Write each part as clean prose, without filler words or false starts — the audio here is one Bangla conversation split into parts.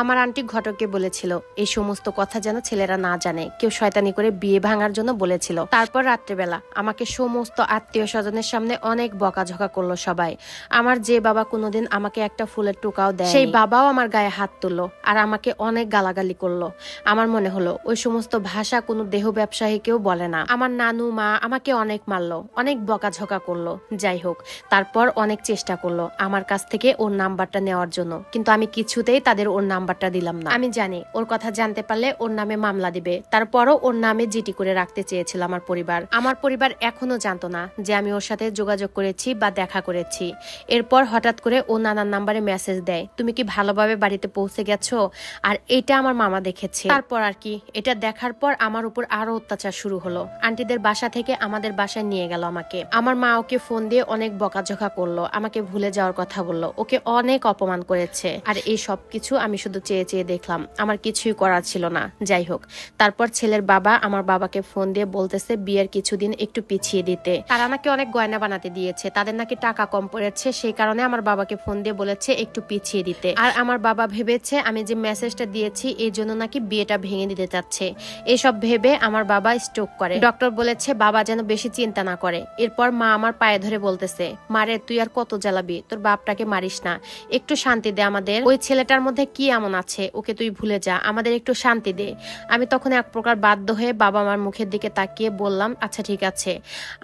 আমার আন্টি ঘটককে বলেছিল এই সমস্ত কথা যেন ছেলেরা না জানে, কেউ শয়তানি করে বিয়ে ভাঙার জন্য বলেছিল। তারপর রাত্রেবেলা আমাকে সমস্ত আত্মীয় স্বজনের সামনে অনেক বকাঝকা করলো সবাই। আমার যে বাবা কোনোদিন আমাকে একটা ফুলের টোকাও দেয়, সেই বাবাও আমার গায়ে হাত তুললো আর আমাকে অনেক গালাগালি করলো। আমার মনে হলো ওই সমস্ত ভাষা কোনো দেহ ব্যবসায়ী কেউ বলে না। আমার নানু মা আমাকে অনেক মারলো, অনেক বকাঝকা করলো। যাই হোক, তারপর অনেক চেষ্টা করলো আমার কাছ থেকে ওর নাম্বারটা নেওয়ার জন্য, কিন্তু আমি কিছুতেই তাদের ওর নাম্বারটা দিলাম না। আমি জানি ওর কথা জানতে পারলে ওর নামে মামলা দিবে, তারপরও ওর নামে জিটি করে রাখতে চেয়েছিল আমার পরিবার। আমার পরিবার এখনো জানতো না যে আমি ওর সাথে যোগাযোগ করেছি বা দেখা করেছি। এরপর হঠাৎ করে ও নানার নাম্বারে মেসেজ দেয়, তুমি কি ভালোভাবে বাড়িতে পৌঁছে গেছো? আর এটা আমার মামা দেখেছে। তারপর আর কি, এটা দেখার পর আমার উপর আরো অত্যাচার শুরু হলো। আন্টিদের বাসা থেকে আমাদের বাসায় নিয়ে গেল আমাকে। আমার মা ওকে ফোন দিয়ে অনেক বকাঝকা করলো, আমাকে ভুলে যাওয়ার কথা বললো, ওকে অনেক অপমান করেছে। আর এই সব কিছু আমি শুধু চেয়ে চেয়ে দেখলাম, আমার কিছুই করার ছিল না। যাই হোক, তারপর ছেলের বাবা আমার বাবাকে ফোন দিয়ে বলতেছে বিয়ের কিছুদিন একটু পিছিয়ে দিতে। তারা নাকি অনেক গয়না বানাতে দিয়েছে, তাদের নাকি টাকা কম পড়েছে, সেই কারণে আমার বাবাকে ফোন দিয়ে বলেছে একটু পিছিয়ে দিতে। আর আমার বাবা ভেবেছে আমি যে মেসেজটা দিয়েছি এই জন্য নাকি বিয়েটা ভেঙে দিতে চাচ্ছে। এসব ভেবে আমার বাবা স্ট্রোক করে। ডক্টর বলেছে বাবা যেন বেশি চিন্তা না করে। এরপর মা আমার পায়ে ধরে বলতেছে, মারে তুই আর কত জ্বালাবি, তোর বাপটাকে মারিস না, একটু শান্তি দে আমাদের। ওই ছেলেটার মধ্যে কি এমন আছে, ওকে তুই ভুলে যা, আমাদের একটু শান্তি দে। আমি তখন এক প্রকার বাধ্য হয়ে বাবা আমার মুখের দিকে তাকিয়ে বললাম, আচ্ছা ঠিক আছে,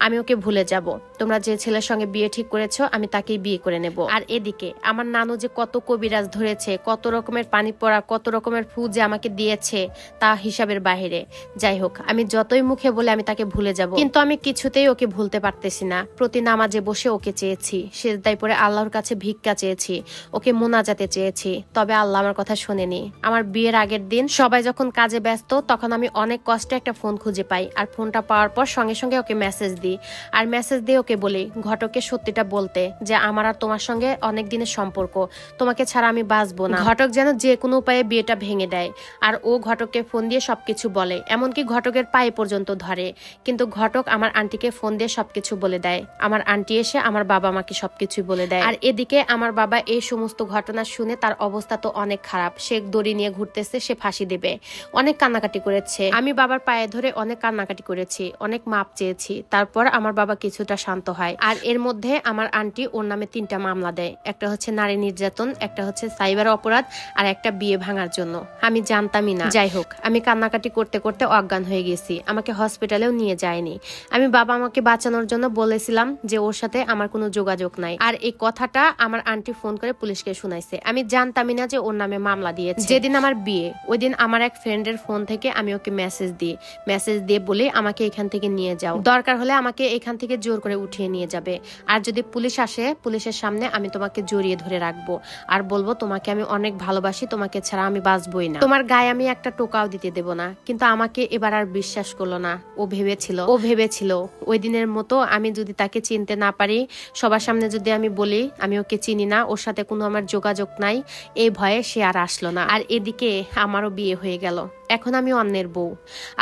আমি ওকে ভুলে যাব। তোমরা যে ছেলের সঙ্গে বিয়ে ঠিক করেছো আমি তাকেই বিয়ে করে নেব। আর এদিকে আমার নানু যে কত কবিরাজ ধরেছে, কত রকমের পানি পড়া, কত রকমের ফু যে আমাকে দিয়েছে তা হিসাবের বাহিরে। যাই হোক, আমি যতই মুখে বলে আমি তাকে ভুলে যাব, কিন্তু আমি কিছুতেই ওকে ভুলতে পারতেছি না। প্রতি নামাজে বসে ওকে চেয়েছি, সেজদায় পড়ে আল্লাহর কাছে ভিক্ষা চেয়েছি, ওকে মোনাজাতে চেয়েছি, তবে আল্লাহ আমার কথা শোনেনি। আমার বিয়ের আগের দিন সবাই যখন কাজে ব্যস্ত তখন আমি অনেক কষ্টে একটা ফোন খুঁজে পাই, আর ফোনটা পাওয়ার পর সঙ্গে সঙ্গে ওকে মেসেজ দিই। আর মেসেজ দিয়ে ওকে বলি ঘটককে সত্যিটা বলতে, যে আমার আর তোমার সঙ্গে অনেক দিনের সম্পর্ক, তোমাকে ছাড়া আমি বাঁচবো না। ঘটক যেন যে কোনো উপায়ে বিয়েটা ভেঙে দেয়। আর ও ঘটককে ফোন দিয়ে সবকিছু বলে, এমনকি ঘটকের পায়ে পর্যন্ত ধরে। কিন্তু ঘটক আমার আন্টিকে ফোন দিয়ে সবকিছু বলে দেয়। আমার আন্টি এসে আমার বাবা মাকে সবকিছু বলে দেয়। আর এদিকে আমার বাবা এই সমস্ত ঘটনা শুনে তার অবস্থা তো অনেক খারাপ। সে দড়ি নিয়ে ঘুরতেছে, সে ফাঁসি দেবে। অনেক কান্নাকাটি করেছে, আমি বাবার পায়ে ধরে অনেক কান্নাকাটি করেছি, অনেক মাপ চেয়েছি। তারপর আমার বাবা কিছুটা শান্ত হয়। আর এর মধ্যে আমার আন্টি ওর নামে 3টা মামলা দেয়, একটা হচ্ছে নারী নির্যাতন, একটা হচ্ছে সাইবার অপরাধ, আর একটা বিয়ে ভাঙার জন্য। আমি জানতামই না। যাই হোক, আমি কান্নাকাটি করতে করতে অজ্ঞান হয়ে গেছি, আমাকে হসপিটালেও নিয়ে যায়নি। আমি বাবা আমাকে বাঁচানোর জন্য বলেছিলাম যে ওর সাথে আমার কোনো যোগাযোগ নাই। আর এই কথাটা আমার আন্টি ফোন করে পুলিশকে শুনাইছে। আমি জানতামই না যে ওর নামে মামলা দিয়েছে। যেদিন আমার বিয়ে ওই দিন আমার এক ফ্রেন্ডের ফোন থেকে আমি ওকে মেসেজ দিয়ে বলে আমাকে এখান থেকে নিয়ে যাও, দরকার হলে আমাকে এখান থেকে জোর করে উঠিয়ে নিয়ে যাবে। আর যদি পুলিশ আসে পুলিশের সামনে আমি তোমাকে জড়িয়ে ধরে রাখবো আর বলবো তোমাকে আমি অনেক ভালোবাসি, তোমাকে ছাড়া আমি বাঁচবই না, তোমার গায়ে আমি একটা টোকাও দিতে দেব না। কিন্তু আমাকে এবার আর বিশ্বাস করলো না। ও ভেবেছিল ওই দিনের মতো আমি যদি তাকে চিনতে না পারি, সবার সামনে যদি আমি বলি আমি ওকে চিনি না, ওর সাথে কোনো আমার যোগাযোগ নাই, এই ভয়ে সে আর আসলো না। আর এদিকে আমারও বিয়ে হয়ে গেল, এখন আমি অন্যের বউ।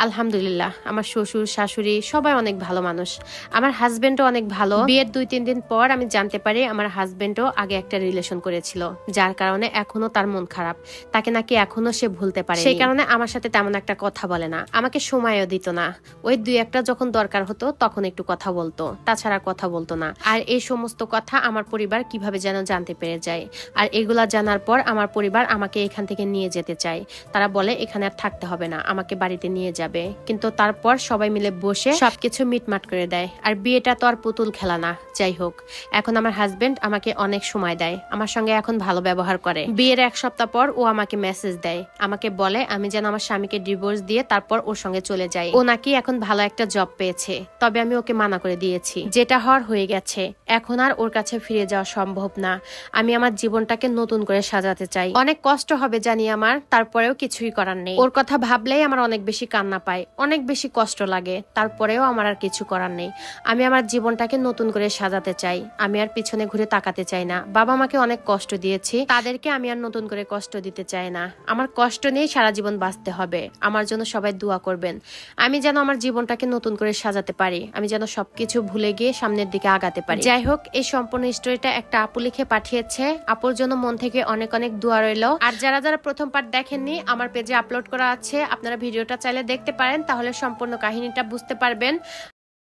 আলহামদুলিল্লাহ, আমার শ্বশুর শাশুড়ি সবাই অনেক ভালো মানুষ, আমার হাজবেন্ডও অনেক ভালো। বিয়ের 2-3 দিন পর আমি জানতে পারি আমার হাজবেন্ডও আগে একটা রিলেশন করেছিল, যার কারণে এখনো তার মন খারাপ, তাকে নাকি এখনো সে ভুলতে পারে। সেই কারণে আমার সাথে তেমন একটা কথা বলে না, আমাকে সময়ও দিত না। ওই 2-1টা যখন দরকার হতো তখন একটু কথা বলতো, তাছাড়া কথা বলতো না। আর এই সমস্ত কথা আমার পরিবার কিভাবে যেন জানতে পেরে যায়। আর এগুলা জানার পর আমার পরিবার আমাকে এখান থেকে নিয়ে যেতে চায়। তারা বলে এখানে আর থাকতে হবে না, আমাকে বাড়িতে নিয়ে যাবে। কিন্তু তারপর সবাই মিলে বসে সবকিছু মিটমাট করে দেয়। আর বিয়েটা তো আর পুতুল খেলা না। যাই হোক, এখন আমার হাজবেন্ড আমাকে অনেক সময় দেয়, আমার সঙ্গে এখন ভালো ব্যবহার করে। বিয়ের 1 সপ্তাহ পর ও আমাকে মেসেজ দেয়, আমাকে বলে আমি যেন আমার স্বামীকে ডিভোর্স দিয়ে তারপর ওর সঙ্গে চলে যাই। ও নাকি এখন ভালো একটা জব পেয়েছে। তবে আমি ওকে মানা করে দিয়েছি, যেটা হওয়ার হয়ে গেছে, এখন আর ওর কাছে ফিরে যাওয়া সম্ভব না। আমি আমার জীবনটাকে নতুন করে সাজাতে চাই। অনেক কষ্ট হবে জানি আমার, তারপরেও কিছুই করার নেই। ওর কথা কথা ভাবলেই আমার অনেক বেশি কান্না পায়, অনেক বেশি কষ্ট লাগে। তারপরেও আমার আর কিছু করার নেই। আমি আমার জীবনটাকে নতুন করে সাজাতে চাই। আমি আর পিছনে ঘুরে তাকাতে চাই না। বাবা মাকে অনেক কষ্ট দিয়েছি, তাদেরকে আমি আর নতুন করে কষ্ট দিতে চাই না। আমার কষ্ট নিয়ে সারা জীবন বাঁচতে হবে। আমার জন্য সবাই দোয়া করবেন, আমি যেন আমার জীবনটাকে নতুন করে সাজাতে পারি, আমি যেন সবকিছু ভুলে গিয়ে সামনের দিকে আগাতে পারি। যাই হোক, এই সম্পূর্ণ স্টোরিটা একটা আপু লিখে পাঠিয়েছে। আপুর জন্য মন থেকে অনেক অনেক দোয়া রইল। আর যারা যারা প্রথম পার্ট দেখেননি, আমার পেজে আপলোড করা আছে, আপনারা ভিডিওটা চাইলে দেখতে পারেন, তাহলে সম্পূর্ণ কাহিনীটা বুঝতে পারবেন।